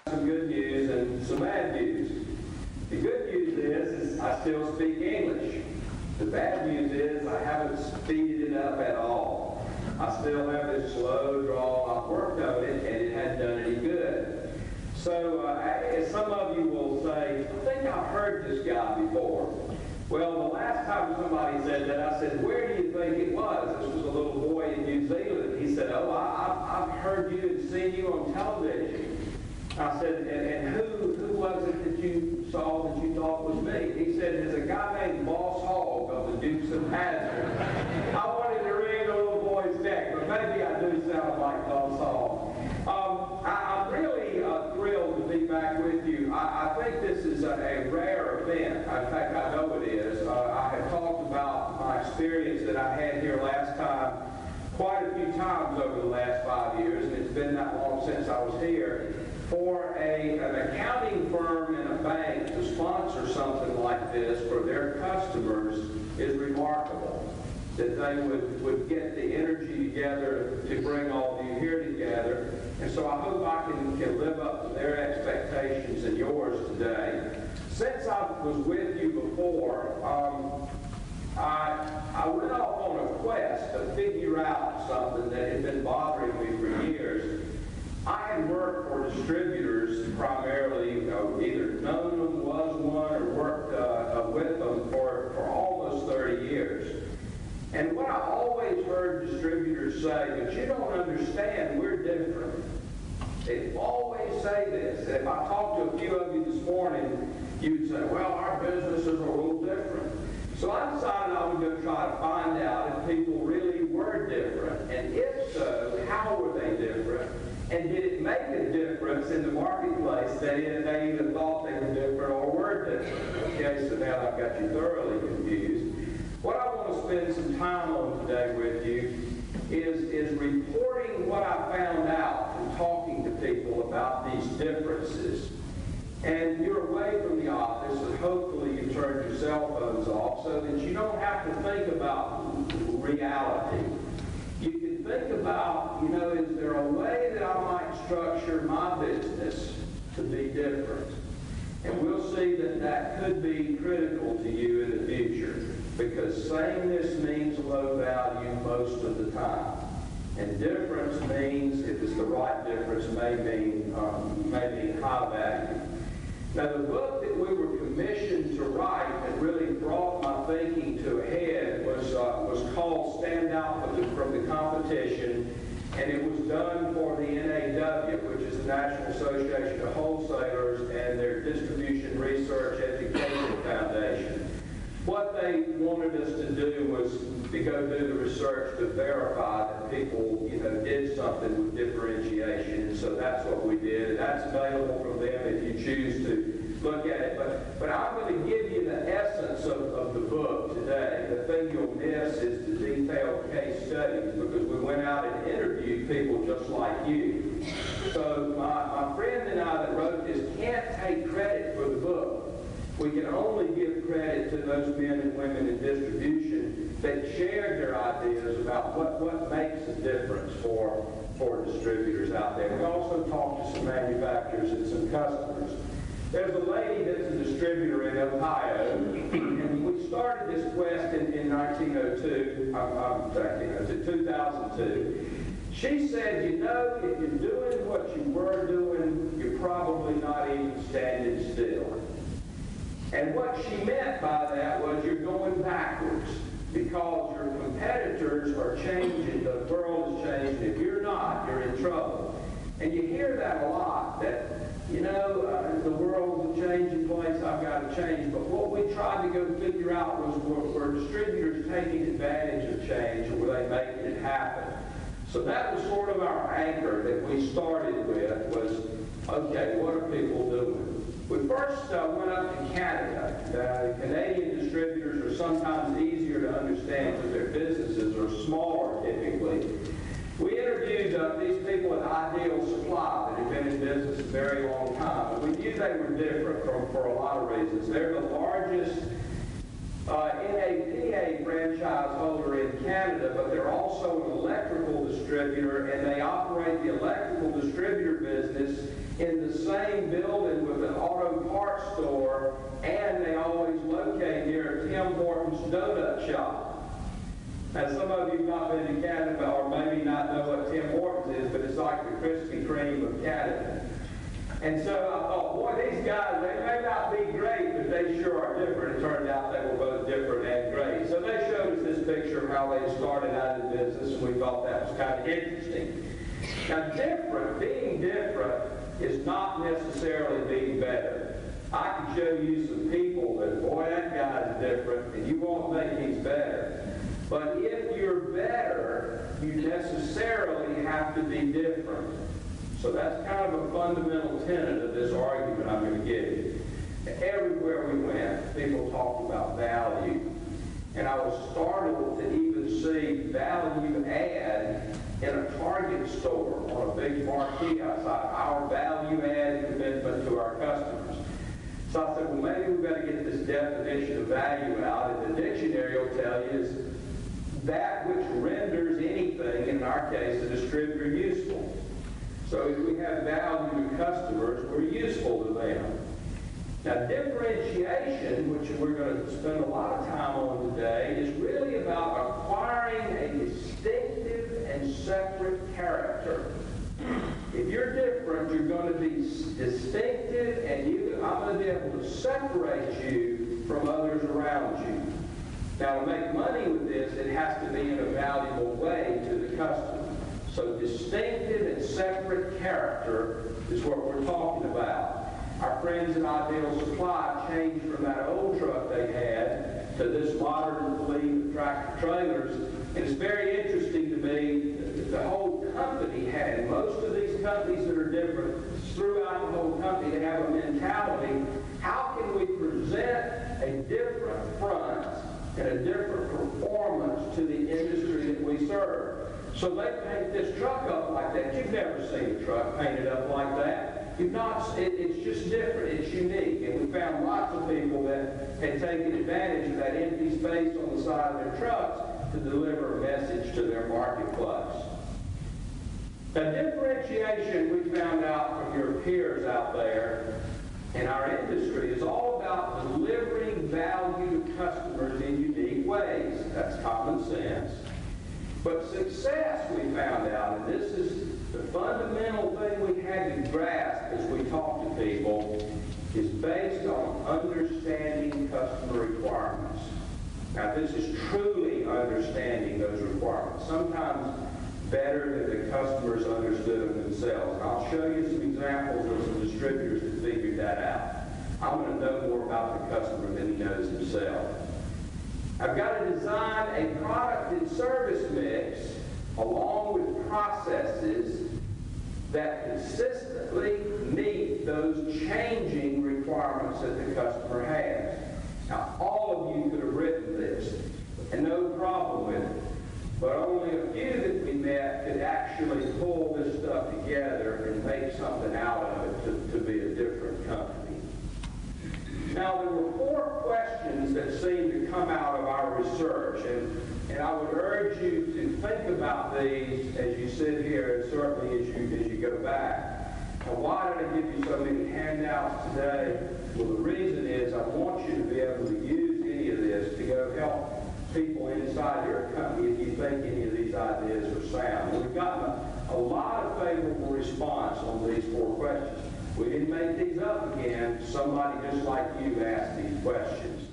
some good news and some bad news. The good news is I still speak English. The bad news is I haven't speeded it up at all. I still have this slow drawl. I've worked on it, and it hasn't done any good. So as some of you will say, I think I've heard this guy before. Well, the last time somebody said that, I said, where do you think it was? This was a little boy in New Zealand. He said, oh, I've heard you and seen you on television. I said, and who was it that you saw that you thought was me? He said, there's a guy named Boss Hogg of the Dukes of Hazzard. I wanted to wring the little boy's neck, but maybe I do sound like Boss Hogg. I'm really thrilled to be back with you. I think this is a rare event. In fact, I know it is. I have talked about my experience that I had here last time quite a few times over the last 5 years, and it's been that long since I was here. For an accounting firm and a bank to sponsor something like this for their customers is remarkable. That they would get the energy together to bring all of you here together. And so I hope I can live up to their expectations and yours today. Since I was with you before, I went off on a quest to figure out something that had been bothering me for years. I had worked for distributors primarily, either known them, was one, or worked with them for almost 30 years. And what I always heard distributors say, but you don't understand, we're different. They always say this. If I talked to a few of you this morning, you'd say, well, our businesses are a little different. So I decided I was going to try to find out if people really were different. And if so, how were they different? And did it make a difference in the marketplace that they either thought they were different or were different? Okay, so now I've got you thoroughly confused. What I want to spend some time on today with you is reporting what I found out from talking to people about these differences. And you're away from the office, and hopefully you turn your cell phones off so that you don't have to think about reality. You can think about, is there a way that I might structure my business to be different? And we'll see that that could be critical to you in the future, because sameness means low value most of the time. And difference means, if it's the right difference, may mean high value. Now, the book that we were commissioned to write that really brought my thinking to a head was called Stand Out from the Competition, and it was done for the NAW, which is the National Association of Wholesalers, and their Distribution Research Education Foundation. What they wanted us to do was to go do the research to verify that people, did something with differentiation. And so that's what we did. And that's available from them if you choose to look at it. But I'm going to give you the essence of the book today. The thing you'll miss is the detailed case studies, because we went out and interviewed people just like you. So my friend and I that wrote this can't take credit for the book. We can only give credit to those men and women in distribution that shared their ideas about what makes a difference for distributors out there. We also talked to some manufacturers and some customers. There's a lady that's a distributor in Ohio, and we started this quest in 2002. She said, if you're doing what you were doing, you're probably not even standing still. And what she meant by that was you're going backwards, because your competitors are changing, the world is changing. If you're not, you're in trouble. And you hear that a lot, that, the world's a changing place, I've got to change. But what we tried to go figure out was were distributors taking advantage of change, or were they making it happen? So that was sort of our anchor that we started with was, okay, what are people doing? We first went up to Canada. Canadian distributors are sometimes easier to understand because their businesses are smaller typically. We interviewed these people at Ideal Supply that had been in business a very long time. And we knew they were different for a lot of reasons. They're the largest NAPA franchise holder in Canada, but they're also an electrical distributor, and they operate the electrical distributor business in the same building with an auto parts store, and they always locate near a Tim Hortons donut shop. Now, some of you have not been to Canada, or maybe not know what Tim Hortons is, but it's like the Krispy Kreme of Canada. And so I thought, boy, these guys, they may not be great, but they sure are different. It turned out they were both different and great. So they showed us this picture of how they started out in business, and we thought that was kind of interesting. Now, being different is not necessarily being better. I can show you some people that, boy, that guy's different, and you won't think he's better. But if you're better, you necessarily have to be different. So that's kind of a fundamental tenet of this argument I'm going to give you. Everywhere we went, people talked about value. And I was startled to even see value add in a Target store on a big marquee outside, our value add commitment to our customers. So I said, well, maybe we've got to get this definition of value out, and the dictionary will tell you is that which renders anything, in our case, a distributor, useful. So if we have value to customers, we're useful to them. Now, differentiation, which we're going to spend a lot of time on today, is really about acquiring a distinctive and separate character. If you're different, you're going to be distinctive, and I'm going to be able to separate you from others around you. Now, to make money with this, it has to be in a valuable way to the customer. So distinctive and separate character is what we're talking about. Our friends at Ideal Supply changed from that old truck they had to this modern fleet of tractor trailers. And it's very interesting to me that the whole company had, most of these companies that are different, throughout the whole company, they have a mentality, how can we present a different front and a different performance to the industry that we serve? So they paint this truck up like that. You've never seen a truck painted up like that. You've not. It's just different. It's unique. And we found lots of people that had taken advantage of that empty space on the side of their trucks to deliver a message to their marketplace. Now, differentiation, we found out from your peers out there in our industry, is all about delivering value to customers in unique ways. That's common sense. But success, we found out, and this is the fundamental thing we had to grasp as we talk to people, is based on understanding customer requirements. Now, this is truly understanding those requirements, sometimes better than the customers understood them themselves. And I'll show you some examples of some distributors that figured that out. I'm going to know more about the customer than he knows himself. I've got to design a product and service mix along with processes that consistently meet those changing requirements that the customer has. Now, all of you could have written this, and no problem with it, but only a few that we met could actually pull this stuff together and make something out of it to be a different company. Now, there were 4 questions that seemed to come out of our research, and I would urge you to think about these as you sit here, and certainly as you go back. Now, why did I give you so many handouts today? Well, the reason is I want you to be able to use any of this to go help people inside your company if you think any of these ideas are sound. And we've gotten a lot of favorable response on these 4 questions. We didn't make these up again. Somebody just like you asked these questions.